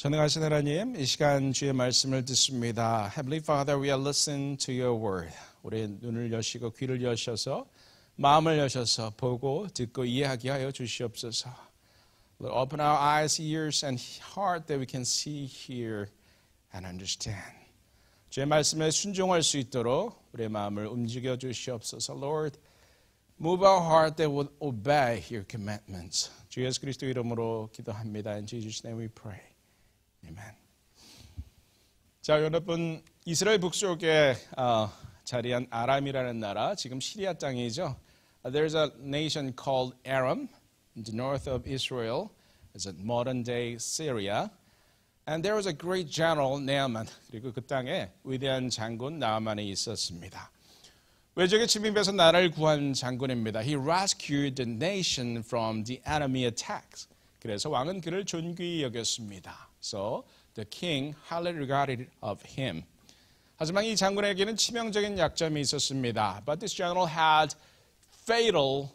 전능하신 하나님, 이 시간 주의 말씀을 듣습니다. Heavenly Father, we are listening to your word. 우리의 눈을 여시고 귀를 여셔서 마음을 여셔서 보고 듣고 이해하게 하여 주시옵소서. Lord, open our eyes, ears, and heart that we can see, hear, and understand. 주의 말씀에 순종할 수 있도록 우리의 마음을 움직여 주시옵소서. Lord, move our heart that would obey your commandments. 주 예수 그리스도 이름으로 기도합니다. In Jesus' name we pray. Amen. 자, 여러분, 이스라엘 북쪽에 자리한 아람이라는 나라, 지금 시리아 땅이죠. There's a nation called Aram in the north of Israel. It's a modern day Syria. And there was a great general, Naaman. 그리고 그 땅에 위대한 장군 나아만이 있었습니다. 외적의 침입에서 나라를 구한 장군입니다. He rescued the nation from the enemy attacks. 그래서 왕은 그를 존귀히 여겼습니다. So the king highly regarded of him. 하지만 이 장군에게는 치명적인 약점이 있었습니다. But this general had fatal,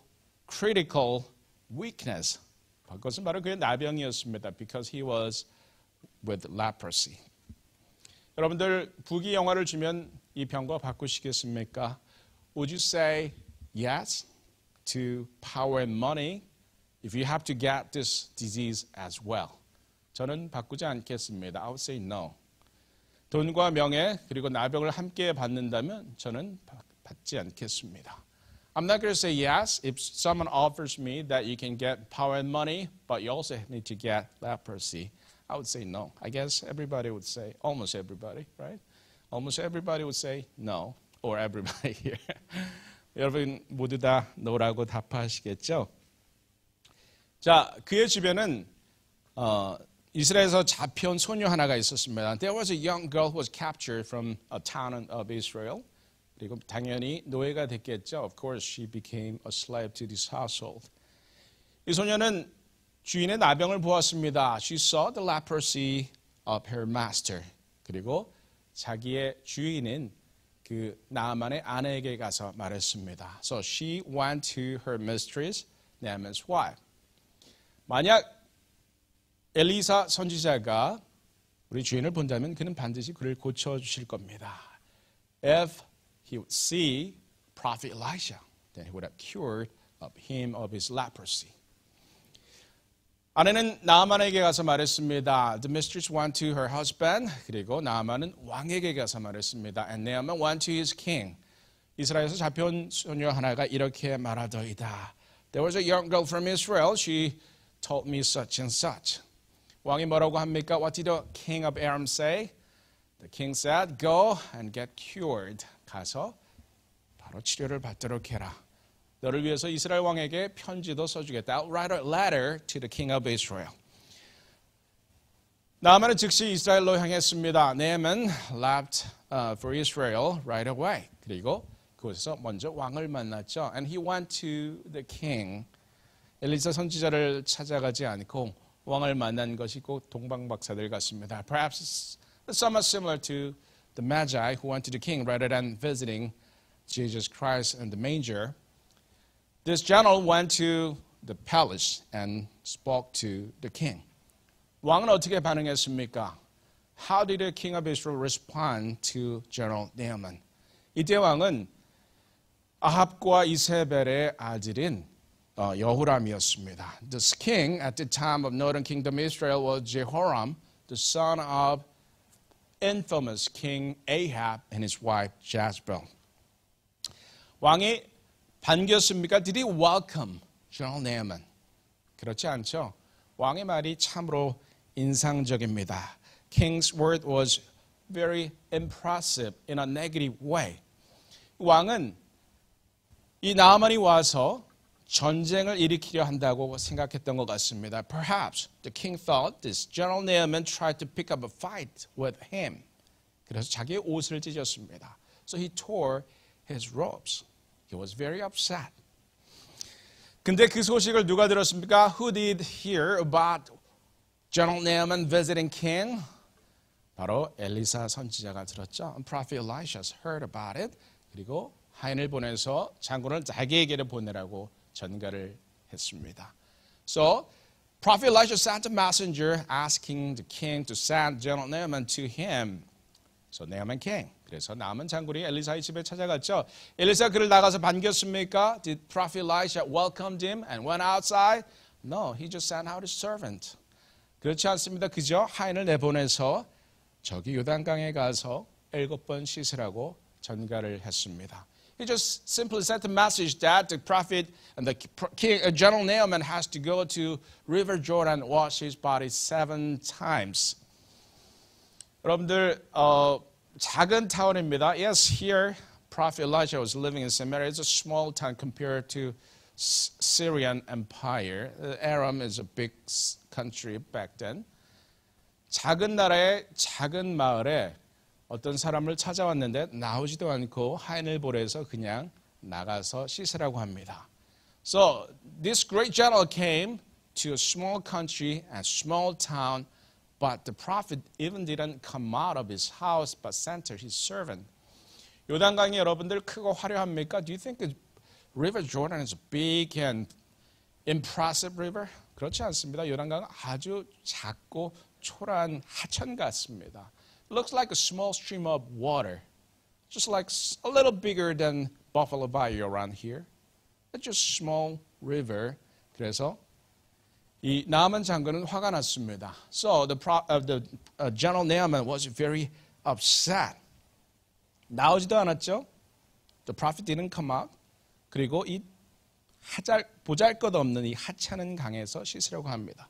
critical weakness. 그것은 바로 그의 나병이었습니다. Because he was with leprosy. 여러분들 부귀 영화를 주면 이 병과 바꾸시겠습니까? Would you say yes to power and money if you have to get this disease as well? 저는 바꾸지 않겠습니다. I would say no. 돈과 명예 그리고 나병을 함께 받는다면 저는 받지 않겠습니다. I'm not going to say yes if someone offers me that you can get power and money, but you also need to get leprosy. I would say no. I guess everybody would say, almost everybody, right? Almost everybody would say no, or everybody here. 여러분 모두 다 no라고 답하시겠죠? 자, 그의 주변은 이스라엘에서 잡혀온 소녀 하나가 있었습니다. There was a young girl who was captured from a town of Israel. 그리고 당연히 노예가 됐겠죠. Of course, she became a slave to this household. 이 소녀는 주인의 나병을 보았습니다. She saw the leprosy of her master. 그리고 자기의 주인인 그 나아만의 아내에게 가서 말했습니다. So she went to her mistress, Naaman's wife. 만약 엘리사 선지자가 우리 주인을 본다면 그는 반드시 그를 고쳐주실 겁니다. If he would see prophet Elisha, then he would have cured him of his leprosy. 아내는 나아만에게 가서 말했습니다. The mistress went to her husband. 그리고 나아만은 왕에게 가서 말했습니다. And Naaman went to his king. 이스라엘에서 잡혀온 소녀 하나가 이렇게 말하더이다. There was a young girl from Israel. She told me such and such. 왕이 뭐라고 합니까? What did the king of Aram say? The king said, go and get cured. 가서 바로 치료를 받도록 해라. 너를 위해서 이스라엘 왕에게 편지도 써주겠다. I'll write a letter to the king of Israel. 나아만은 즉시 이스라엘로 향했습니다. Naaman left for Israel right away. 그리고 그곳에서 먼저 왕을 만났죠. And he went to the king. 엘리사 선지자를 찾아가지 않고 왕을 만난 것이 꼭 동방박사들 같습니다. Perhaps it's somewhat similar to the Magi who went to the king rather than visiting Jesus Christ in the manger. This general went to the palace and spoke to the king. 왕은 어떻게 반응했습니까? How did the king of Israel respond to General Naaman? 이때 왕은 아합과 이세벨의 아들인 여호람이었습니다. The king at the time of northern kingdom Israel was Jehoram, the son of infamous king Ahab and his wife Jezebel. 왕이 반겼습니까? Did he welcome General Naaman? 그렇지 않죠. 왕의 말이 참으로 인상적입니다. King's word was very impressive in a negative way. 왕은 이 나아만이 와서 전쟁을 일으키려 한다고 생각했던 것 같습니다. Perhaps the king thought this General Naaman tried to pick up a fight with him. 그래서 자기의 옷을 찢었습니다. So he tore his robes. He was very upset. 근데 그 소식을 누가 들었습니까? Who did hear about General Naaman visiting king? 바로 엘리사 선지자가 들었죠. Prophet Elisha heard about it. 그리고 하인을 보내서 장군을 자기에게로 보내라고 전가를 했습니다. So Prophet Elisha sent a messenger asking the king to send General Naaman to him. So Naaman came. 그래서 나만 장군이 엘리사의 집에 찾아갔죠. 엘리사 그를 나가서 반겼습니까? Did Prophet Elisha welcomed him and went outside? No, he just sent out his servant. 그렇지 않습니다. 그저 하인을 내보내서 저기 요단강에 가서 7번 씻으라고 전가를 했습니다. He just simply sent a message that the prophet and the king, General Naaman has to go to River Jordan and wash his body 7 times. 여러분들 작은 타운입니다. Yes, here Prophet Elijah was living in Samaria. It's a small town compared to Syrian Empire. Aram is a big country back then. 작은 나라의 작은 마을에 어떤 사람을 찾아왔는데 나오지도 않고 하인을 보내서 그냥 나가서 씻으라고 합니다. So this great general came to a small country and small town, but the prophet even didn't come out of his house but sent his servant. 요단강이 여러분들 크고 화려합니까? Do you think the River Jordan is a big and impressive river? 그렇지 않습니다. 요단강은 아주 작고 초라한 하천 같습니다. It looks like a small stream of water, just like a little bigger than Buffalo Bayou around here. It's just a small river. 그래서 이 나만 장군은 화가 났습니다. So the General Naaman was very upset. 나오지도 않았죠. The prophet didn't come out. 그리고 이 보잘것없는 이 하찮은 강에서 씻으려고 합니다.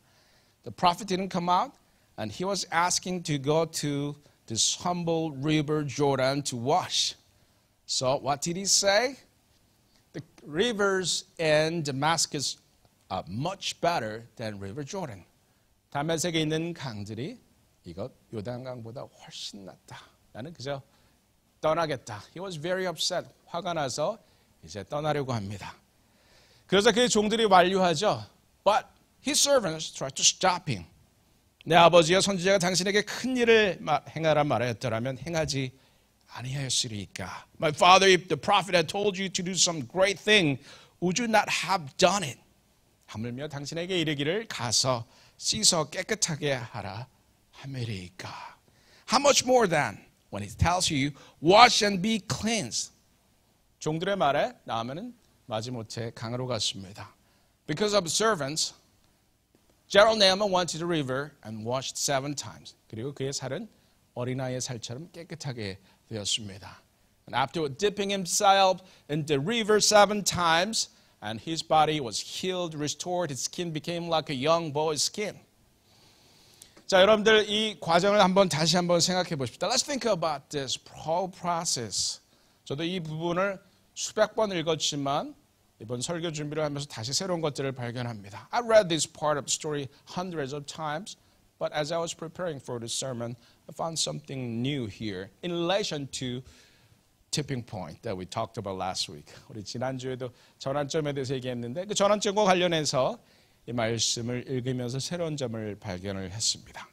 The prophet didn't come out, and he was asking to go to this humble river Jordan to wash. So what did he say? The rivers in Damascus are much better than River Jordan. 다메섹에 있는 강들이 이것 요단강보다 훨씬 낫다. 나는 그저 떠나겠다. He was very upset. 화가 나서 이제 떠나려고 합니다. 그래서 그의 종들이 완류하죠. But his servants tried to stop him. 내 아버지와 선지자가 당신에게 큰 일을 행하라 말하였더라면 행하지 아니하였으리까. My father, if the prophet had told you to do some great thing, would you not have done it? 하물며 당신에게 이르기를 가서 씻어 깨끗하게 하라 하매리까. How much more than when he tells you, wash and be cleansed. 종들의 말에 나아만은 마지못해 강으로 갔습니다. Because of the servants, General Naaman went to the river and washed 7 times. 그리고 그의 살은 어린아이의 살처럼 깨끗하게 되었습니다. And after dipping himself in the river 7 times, and his body was healed, restored, his skin became like a young boy's skin. 자, 여러분들 이 과정을 다시 한번 생각해 보십시다. Let's think about this whole process. 저도 이 부분을 수백 번 읽었지만 이번 설교 준비를 하면서 다시 새로운 것들을 발견합니다. I read this part of the story hundreds of times, but as I was preparing for this sermon, I found something new here in relation to tipping point that we talked about last week. 우리 지난주에도 전환점에 대해서 얘기했는데 그 전환점과 관련해서 이 말씀을 읽으면서 새로운 점을 발견을 했습니다.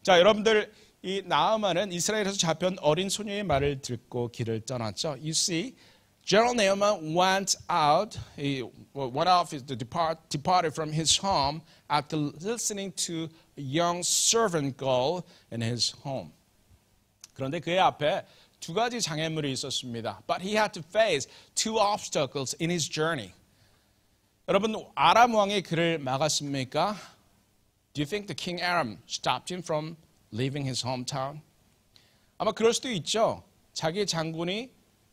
자, 여러분들 이 나아만은 이스라엘에서 잡혀온 어린 소녀의 말을 듣고 길을 떠났죠. You see, General Naaman went off, departed from his home after listening to a young servant girl in his home. 그런데 그의 앞에 2가지 장애물이 있었습니다. But he had to face 2 obstacles in his journey. 여러분, 아람 왕이 그를 막았습니까? Do you think the king Aram stopped him from leaving his hometown? 아마 그럴 수도 있죠. 자기 장군이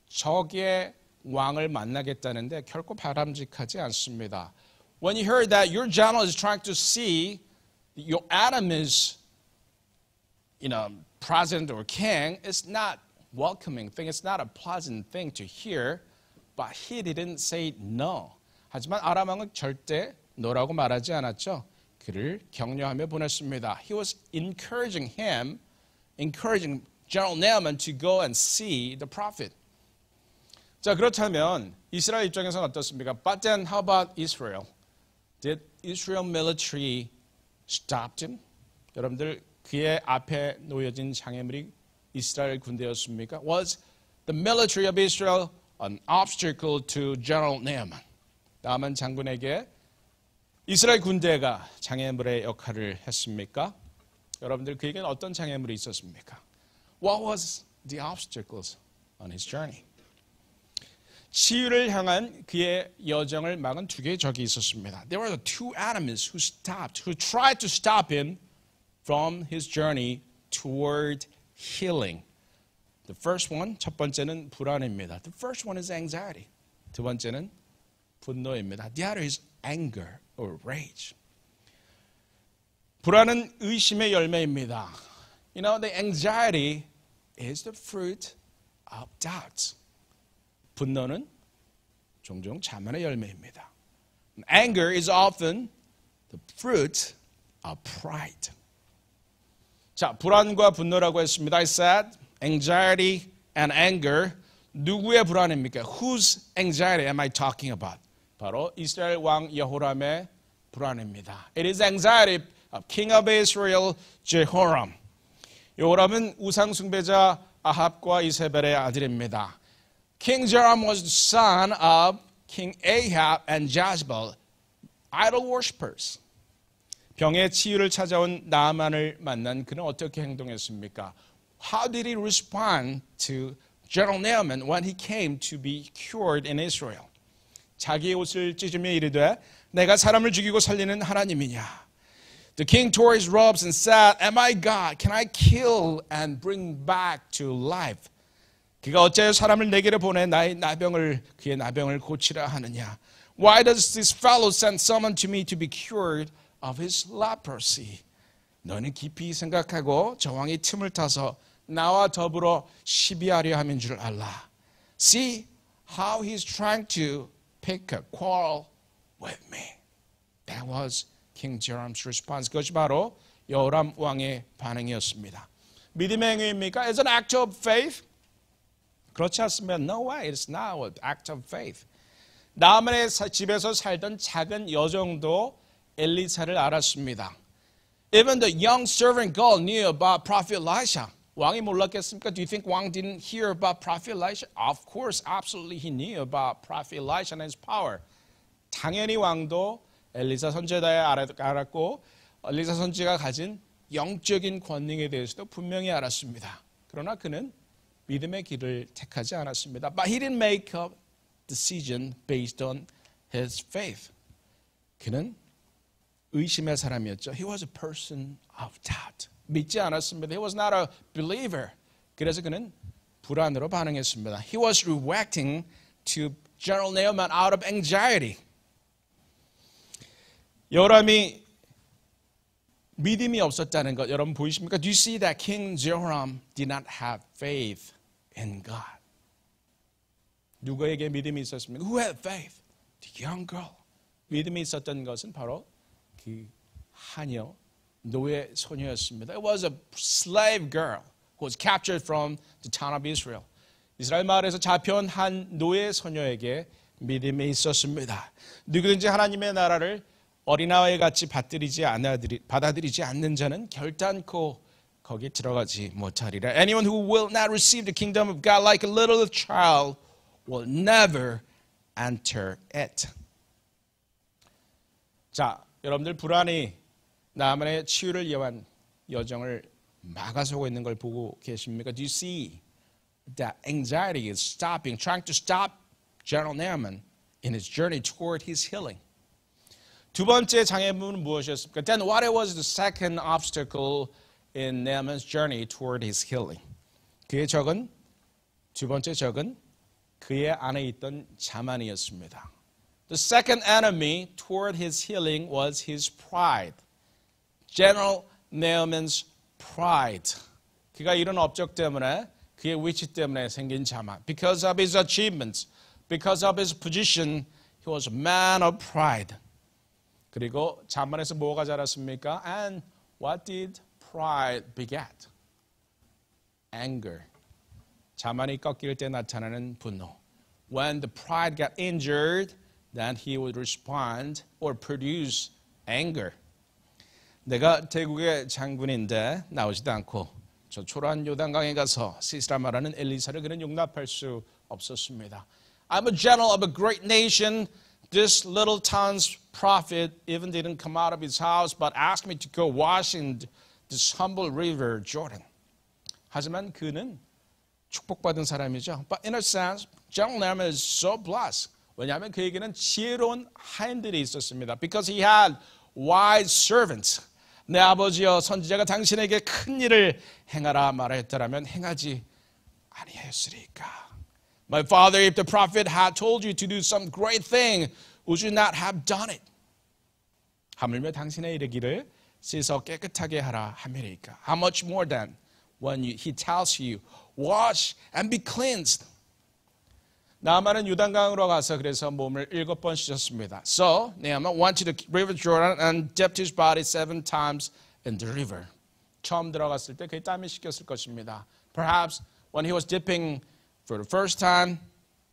적의 왕을 만나겠다는데 결코 바람직하지 않습니다. When you heard that your general is trying to see your enemy's, president or king, it's not welcoming thing. It's not a pleasant thing to hear. But he didn't say no. 하지만 아람 왕은 절대 no라고 말하지 않았죠. 그를 격려하며 보냈습니다. He was encouraging General Naaman to go and see the prophet. 자, 그렇다면 이스라엘 입장에서는 어떻습니까? But then how about Israel? Did Israel military stop him? 여러분들 그의 앞에 놓여진 장애물이 이스라엘 군대였습니까? Was the military of Israel an obstacle to General Naaman? 나만 장군에게 이스라엘 군대가 장애물의 역할을 했습니까? 여러분들 그에게는 어떤 장애물이 있었습니까? What was the obstacles on his journey? 치유를 향한 그의 여정을 막은 두 개의 적이 있었습니다. There were two enemies who tried to stop him from his journey toward healing. The first one, 첫 번째는 불안입니다. The first one is anxiety. 두 번째는 분노입니다. The other is anger or rage. 불안은 의심의 열매입니다. You know, the anxiety is the fruit of doubt. 분노는 종종 자만의 열매입니다. Anger is often the fruit of pride. 자, 불안과 분노라고 했습니다. I said anxiety and anger. 누구의 불안입니까? Whose anxiety am I talking about? 바로 이스라엘 왕 여호람의 불안입니다. It is anxiety of King of Israel, Jehoram. 여호람은 우상 숭배자 아합과 이세벨의 아들입니다. King Jehoram was the son of King Ahab and Jezebel, idol worshippers. 병의 치유를 찾아온 나아만을 만난 그는 어떻게 행동했습니까? How did he respond to General Naaman when he came to be cured in Israel? 자기의 옷을 찢으며 이르되 내가 사람을 죽이고 살리는 하나님이냐? The king tore his robes and said, Am I God? Can I kill and bring back to life? 그가 어찌하여 사람을 내게로 보내 그의 나병을 고치라 하느냐? Why does this fellow send someone to me to be cured of his leprosy? 너는 깊이 생각하고 저 왕이 틈을 타서 나와 더불어 시비하려 함인 줄 알라. See how he's trying to pick a quarrel with me. That was King Jehoram's response. 그것이 바로 여호람 왕의 반응이었습니다. 믿음의 행위입니까? It's an act of faith. 그렇지 않습니다. No way, it's not an act of faith. 나아만의 집에서 살던 작은 여종도 엘리사를 알았습니다. Even the young servant girl knew about Prophet Elisha. 왕이 몰랐겠습니까? Do you think 왕 didn't hear about Prophet Elisha? Of course, absolutely he knew about Prophet Elisha and his power. 당연히 왕도 엘리사 선지자에 알았고 엘리사 선지자가 가진 영적인 권능에 대해서도 분명히 알았습니다. 그러나 그는 믿음의 길을 택하지 않았습니다. But he didn't make a decision based on his faith. 그는 의심의 사람이었죠. He was a person of doubt. 믿지 않았습니다. He was not a believer. 그래서 그는 불안으로 반응했습니다. He was reacting to General Naaman out of anxiety. 여호람이 믿음이 없었다는 것 여러분 보이십니까? Do you see that King Jehoram did not have faith in God? 누구에게 믿음이 있었습니까? Who had faith? The young girl. 믿음이 있었던 것은 바로 그 하녀, 노예 소녀였습니다. It was a slave girl who was captured from the town of Israel. 이스라엘 마을에서 잡혀온 한 노예 소녀에게 믿음이 있었습니다. 누구든지 하나님의 나라를 어린아이 같이 받아들이지 않는 자는 결단코 거기에 들어가지 못하리라. Anyone who will not receive the kingdom of God like a little child will never enter it. 자, 여러분들 불안이 나아만의 치유를 위한 여정을 막아서고 있는 걸 보고 계십니까? Do you see that anxiety is trying to stop General Naaman in his journey toward his healing? 두 번째 장애물은 무엇이었습니까? Then what was the second obstacle in Naaman's journey toward his healing? 그의 적은 두 번째 적은 그의 안에 있던 자만이었습니다. The second enemy toward his healing was his pride. General Naaman's pride. 그가 이런 업적 때문에 그의 위치 때문에 생긴 자만. Because of his achievements, because of his position, he was a man of pride. 그리고 자만에서 뭐가 자랐습니까? And what did pride beget? Anger. 자만이 꺾일 때 나타나는 분노. When the pride got injured, then he would respond or produce anger. 내가 태국의 장군인데 나오지도 않고 저 초라한 요단강에 가서 시스라 말하는 엘리사를 그는 용납할 수 없었습니다. I'm a general of a great nation, This little town's prophet even didn't come out of his house, but asked me to go wash in this humble river, Jordan. 하지만 그는 축복받은 사람이죠. But in a sense, John Naaman is so blessed. 왜냐하면 그에게는 지혜로운 하인들이 있었습니다. Because he had wise servants. 내 아버지여 선지자가 당신에게 큰 일을 행하라 말하였더라면 행하지 아니하였으리까. My father, if the prophet had told you to do some great thing, would you not have done it? 하물며 당신의 이르기를 씻어 깨끗하게 하라 함이리까. How much more than when he tells you, wash and be cleansed. 나아만은 요단강으로 가서 그래서 몸을 7번 씻었습니다. So Naaman went to the river Jordan and dipped his body 7 times in the river. 처음 들어갔을 때 그의 땀이 씻겼을 것입니다. Perhaps when he was dipping for the first time,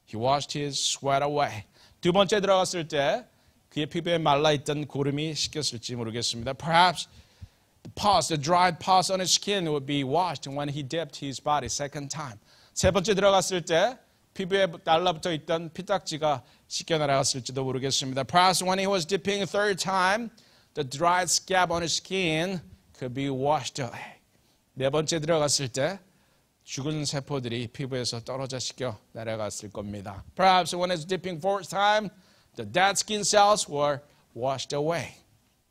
he washed his sweat away. 두 번째 들어갔을 때 그의 피부에 말라있던 고름이 씻겼을지 모르겠습니다. Perhaps the dried pus on his skin would be washed when he dipped his body second time. 세 번째 들어갔을 때 피부에 달라붙어 있던 피딱지가 씻겨 나갔을지도 모르겠습니다. Perhaps when he was dipping a third time, the dried scab on his skin could be washed away. 네 번째 들어갔을 때 죽은 세포들이 피부에서 떨어져 씻겨 내려갔을 겁니다. Perhaps when he was dipping fourth time, the dead skin cells were washed away.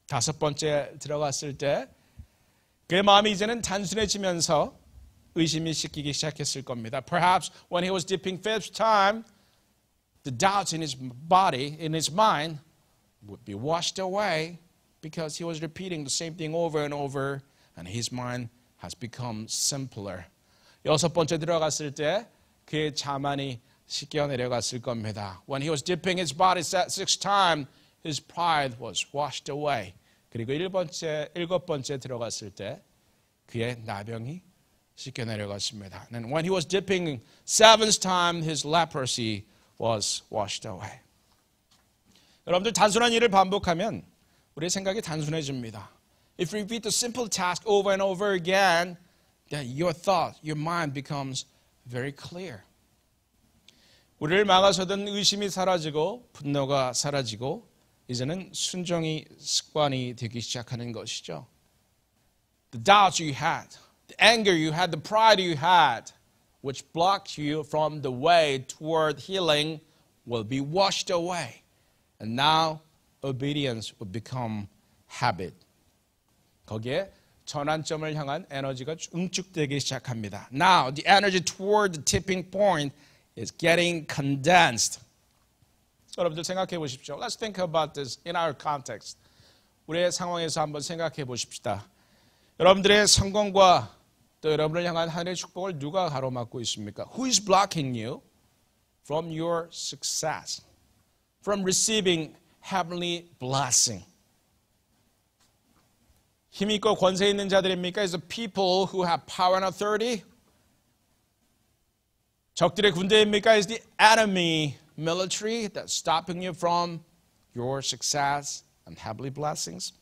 다섯 번째 들어갔을 때 그의 마음이 이제는 단순해지면서 의심이 씻기기 시작했을 겁니다. Perhaps when he was dipping fifth time, the doubts in his body, in his mind, would be washed away because he was repeating the same thing over and over, and his mind has become simpler. 여섯 번째 들어갔을 때 그의 자만이 씻겨 내려갔을 겁니다. When he was dipping his body sixth time, his pride was washed away. 그리고 일곱 번째 들어갔을 때 그의 나병이 씻겨 내려갔습니다. And when he was dipping seventh time, his leprosy was washed away. 여러분들 단순한 일을 반복하면 우리의 생각이 단순해집니다. If you repeat the simple task over and over again, then your thought, your mind becomes very clear. 우리를 막아서던 의심이 사라지고 분노가 사라지고 이제는 순종이 습관이 되기 시작하는 것이죠. The doubts you had, the anger you had, the pride you had, which blocked you from the way toward healing, will be washed away. And now obedience will become habit. 거기에 전환점을 향한 에너지가 응축되기 시작합니다. Now the energy toward the tipping point is getting condensed. 여러분들 생각해 보십시오. Let's think about this in our context. 우리의 상황에서 한번 생각해 보십시다. 여러분들의 성공과 또 여러분을 향한 하늘의 축복을 누가 가로막고 있습니까? Who is blocking you from your success? From receiving heavenly blessing? 힘 있고 권세 있는 자들입니까? Is the people who have power and authority? 적들의 군대입니까? Is the enemy military that's stopping you from your success and heavenly blessings?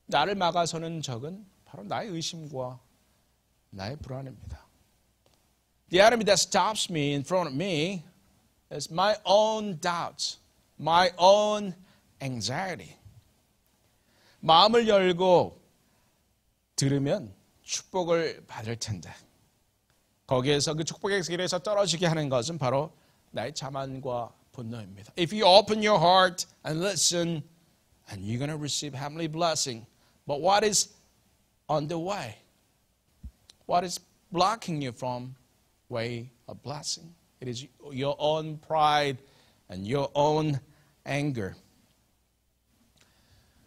나를 막아서는 적은 바로 나의 의심과 나의 불안입니다. The enemy that stops me in front of me is my own doubts, my own anxiety. 마음을 열고 들으면 축복을 받을 텐데 거기에서 그 축복의 길에서 떨어지게 하는 것은 바로 나의 자만과 분노입니다. If you open your heart and listen, and you're going to receive heavenly blessing. But what is on the way? What is blocking you from way of blessing? It is your own pride and your own anger.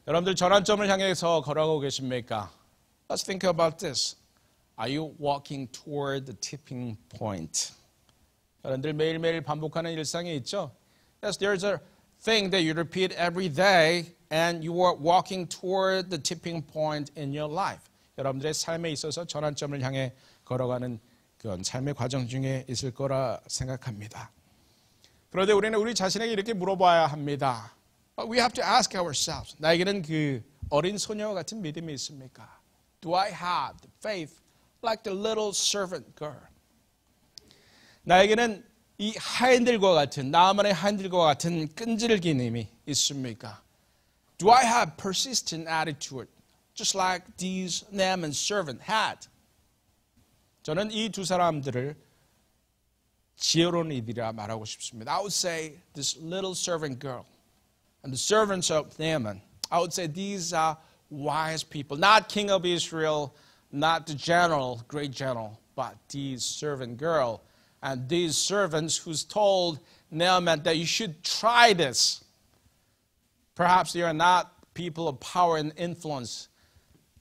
여러분들 전환점을 향해서 걸어가고 계십니까? Let's think about this. Are you walking toward the tipping point? 여러분들 매일매일 반복하는 일상이 있죠? Yes, there's a thing that you repeat every day and you are walking toward the tipping point in your life. 여러분들의 삶에 있어서 전환점을 향해 걸어가는 그런 삶의 과정 중에 있을 거라 생각합니다. 그런데 우리는 우리 자신에게 이렇게 물어봐야 합니다. But we have to ask ourselves. 나에게는 그 어린 소녀 같은 믿음이 있습니까? Do I have the faith like the little servant girl? 나에게는 이 하인들과 같은 나만의 하인들과 같은 끈질김이 있습니까? Do I have persistent attitude, just like these Naaman's servant had? 저는 이 두 사람들을 지혜로운 이들이라 말하고 싶습니다. I would say this little servant girl and the servants of Naaman. I would say these are wise people, not king of Israel, not the general, great general, but these servant girl and these servants who's told Naaman that you should try this. Perhaps they are not people of power and influence.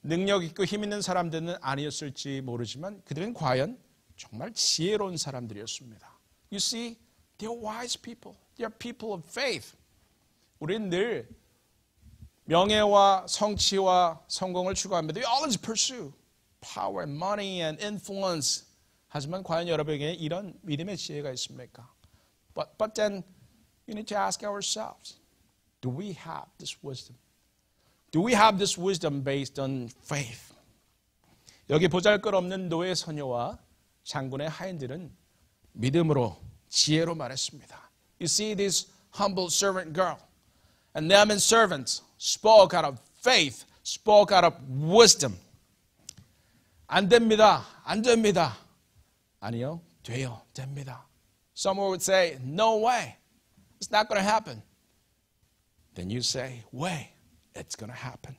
능력 있고 힘 있는 사람들은 아니었을지 모르지만 그들은 과연 정말 지혜로운 사람들이었습니다. You see, they're wise people. They're people of faith. 우리는 늘 명예와 성취와 성공을 추구합니다. We always pursue power and money and influence. 하지만 과연 여러분에게 이런 믿음의 지혜가 있습니까? But then you need to ask ourselves, do we have this wisdom? Do we have this wisdom based on faith? 여기 보잘것없는 노예 소녀와 장군의 하인들은 믿음으로 지혜로 말했습니다. You see this humble servant girl and Naaman's servants spoke out of faith, spoke out of wisdom. 안 됩니다. 안 됩니다. 아니요. 돼요. 됩니다. Someone would say, no way. It's not going to happen. Then you say, way. It's going to happen.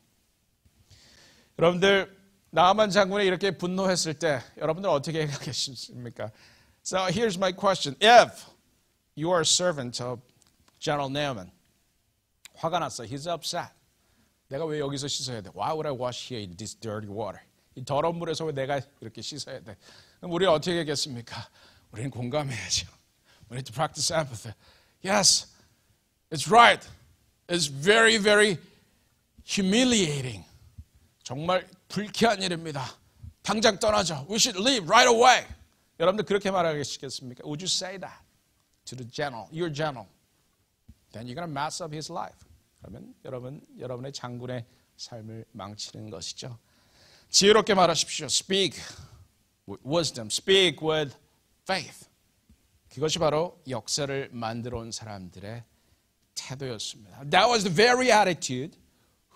여러분들 나아만 장군이 이렇게 분노했을 때 여러분들 어떻게 생각하십니까? So here's my question. If you are a servant of General Naaman, 화가 났어. He's upset. 내가 왜 여기서 씻어야 돼? Why would I wash here in this dirty water? 이 더러운 물에서 왜 내가 이렇게 씻어야 돼? 그럼 우리 어떻게 하겠습니까? 우리는 공감해야죠. We need to practice empathy. Yes, it's right. It's very, very humiliating. 정말 불쾌한 일입니다. 당장 떠나자. We should leave right away. 여러분들 그렇게 말하시겠습니까? Would you say that to the general, your general? Then you're going to mess up his life. 그러면 여러분의 장군의 삶을 망치는 것이죠. 지혜롭게 말하십시오. Speak with wisdom. Speak with faith. 그것이 바로 역사를 만들어 온 사람들의 태도였습니다. That was the very attitude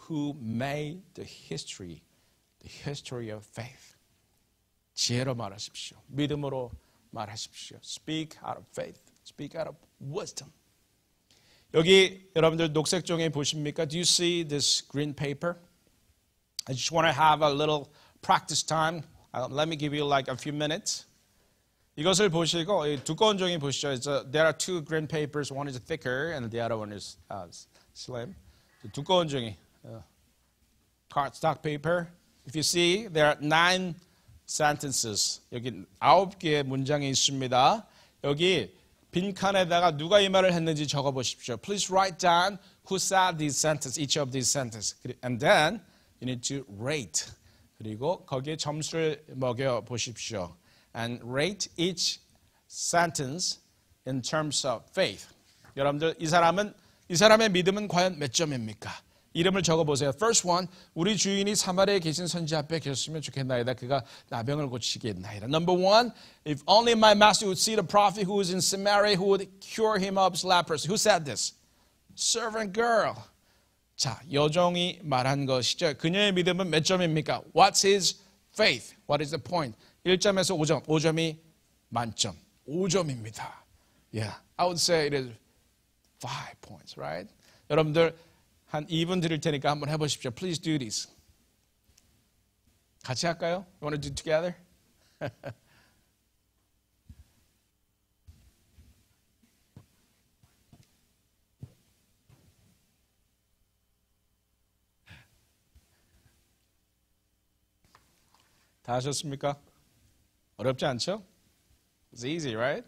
who made the history of faith. 지혜로 말하십시오. 믿음으로 말하십시오. Speak out of faith. Speak out of wisdom. 여기 여러분들 녹색 종이 보십니까? Do you see this green paper? I just want to have a little practice time. Let me give you like a few minutes. 이것을 보시고 이 두꺼운 종이 보시죠. There are two green papers. One is thicker and the other one is slim. 두꺼운 종이 cardstock paper. If you see, there are 9 sentences. 여기 9개의 문장이 있습니다. 여기 빈칸에다가 누가 이 말을 했는지 적어 보십시오. Please write down who said these sentences, each of these sentences. And then you need to rate. 그리고 거기에 점수를 매겨 보십시오. And rate each sentence in terms of faith. 여러분들 이 사람의 믿음은 과연 몇 점입니까? 이름을 적어보세요. First one, 우리 주인이 사마리아에 계신 선지 앞에 계셨으면 좋겠나이다. 그가 나병을 고치겠나이다. Number one, if only my master would see the prophet who is in Samaria who would cure him of his leprosy. Who said this? Servant girl. 자, 여종이 말한 것이죠. 그녀의 믿음은 몇 점입니까? What's his faith? What is the point? 1점에서 5점. 5점이 만점. 5점입니다. Yeah, I would say it is 5 points, right? 여러분들 한 2분 드릴 테니까 한번 해보십시오. Please do this. 같이 할까요? You want to do it together? 다 하셨습니까? 어렵지 않죠? It's easy, right?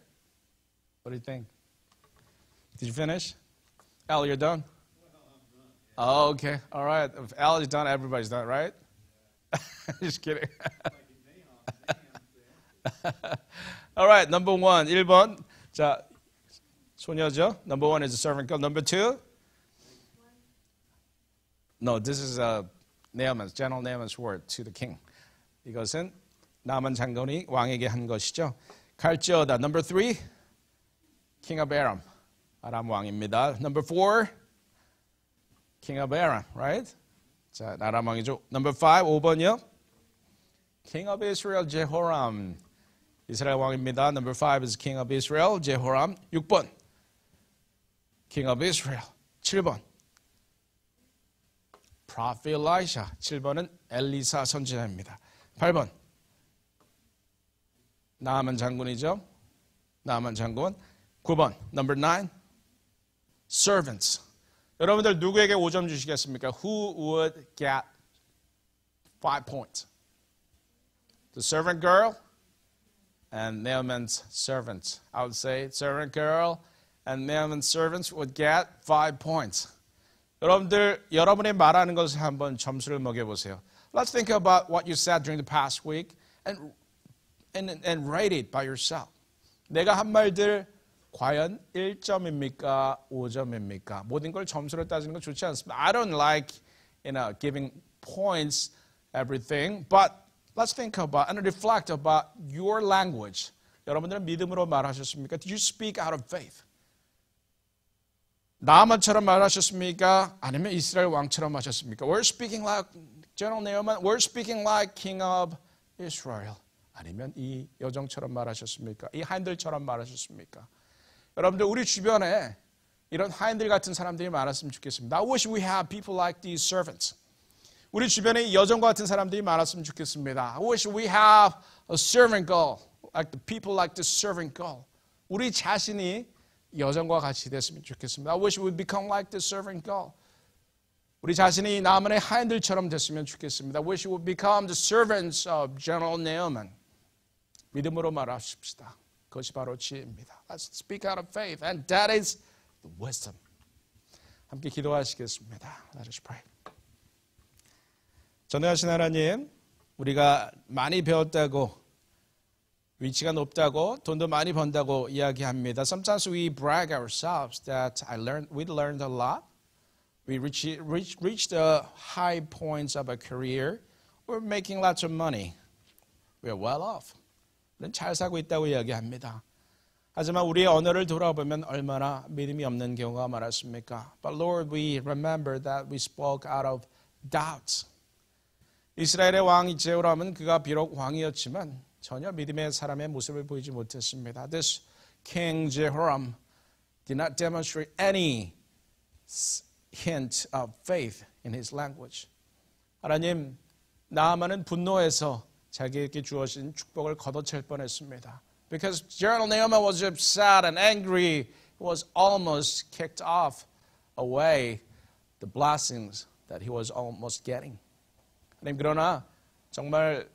What do you think? Did you finish? Al, you're done? Oh, okay. All right. If Al is done, everybody's done, right? Just kidding. All right. Number 1, 1번. 자, 소녀죠. Number 1 is a servant girl. Number 2? No, this is Naaman's, General Naaman's word to the king. 이것은 나만 장군이 왕에게 한 것이죠. 갈지어다. Number 3? King of Aram. 아람 왕입니다. Number 4, King of Aram, right? 자, 아람 왕이죠. Number 5, 5번이요. King of Israel, Jehoram. 이스라엘 왕입니다. Number 5 is King of Israel, Jehoram. 6번, King of Israel. 7번, Prophet Elisha. 7번은 엘리사 선지자입니다. 8번, 나아만 장군이죠. 나아만 장군. 9번, number 9, servants. 여러분들 누구에게 5점 주시겠습니까? Who would get 5 points? The servant girl and Naaman's servants. I would say servant girl and Naaman's servants would get 5 points. 여러분들 여러분이 말하는 것을 한번 점수를 먹여보세요. Let's think about what you said during the past week and rate it by yourself. 내가 한 말들 과연 1점입니까? 5점입니까? 모든 걸 점수로 따지는 건 좋지 않습니다. I don't like, giving points everything, but let's think about and reflect about your language. 여러분들은 믿음으로 말하셨습니까? Did you speak out of faith? 나아만처럼 말하셨습니까? 아니면 이스라엘 왕처럼 하셨습니까? We're speaking like General Naaman. We're speaking like King of Israel. 아니면 이 여정처럼 말하셨습니까? 이 하인들처럼 말하셨습니까? 여러분들 우리 주변에 이런 하인들 같은 사람들이 많았으면 좋겠습니다. I wish we have people like these servants. 우리 주변에 이 여정과 같은 사람들이 많았으면 좋겠습니다. I wish we have a servant girl, like the people like this servant girl. 우리 자신이 여정과 같이 됐으면 좋겠습니다. I wish we would become like this servant girl. 우리 자신이 나만의 하인들처럼 됐으면 좋겠습니다. I wish we would become the servants of General Naaman. 믿음으로 말하십시다. 그것이 바로 지혜입니다. Let's speak out of faith, and that is the wisdom. 함께 기도하시겠습니다. Let us pray. 전능하신 하나님, 우리가 많이 배웠다고, 위치가 높다고, 돈도 많이 번다고 이야기합니다. Sometimes we brag ourselves that we learned a lot. We reached the high points of a career. We're making lots of money. We're well off. 우리는 잘 살고 있다고 이야기합니다. 하지만 우리의 언어를 돌아보면 얼마나 믿음이 없는 경우가 많았습니까? But Lord, we remember that we spoke out of doubts. 이스라엘의 왕 제호람은 그가 비록 왕이었지만 전혀 믿음의 사람의 모습을 보이지 못했습니다. This King Jehoram did not demonstrate any hint of faith in his language. 하나님, 나아만은 분노해서 자기에게 주어진 축복을 걷어챌 뻔했습니다. Because General Naaman was upset and angry, he was almost kicked off away the blessings that he was almost getting. 하나님, 그러나 정말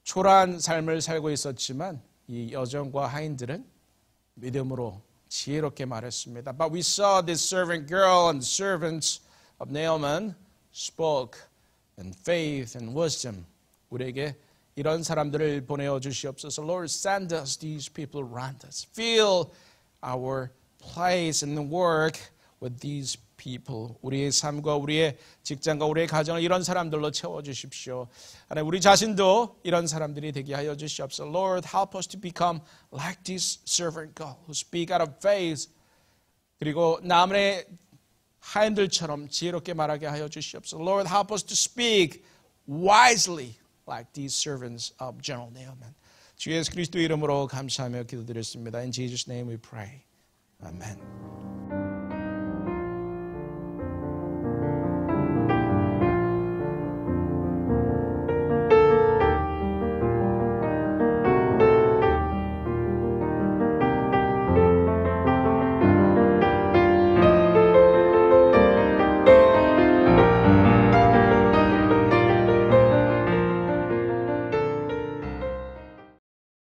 초라한 삶을 살고 있었지만 이 여정과 하인들은 믿음으로 지혜롭게 말했습니다. But we saw this servant girl and servants of Naaman spoke in faith and wisdom. 우리에게 이런 사람들을 보내어 주시옵소서. Lord, send us these people around us. Fill our place and work with these people. 우리의 삶과 우리의 직장과 우리의 가정을 이런 사람들로 채워주십시오. 하나님, 우리 자신도 이런 사람들이 되게 하여 주시옵소서. Lord, help us to become like this servant girl who speak out of faith. 그리고 남의 하인들처럼 지혜롭게 말하게 하여 주시옵소서. Lord, help us to speak wisely like these servants of General Naaman. 주 예수 그리스도 이름으로 감사하며 기도드렸습니다. In Jesus' name we pray. Amen.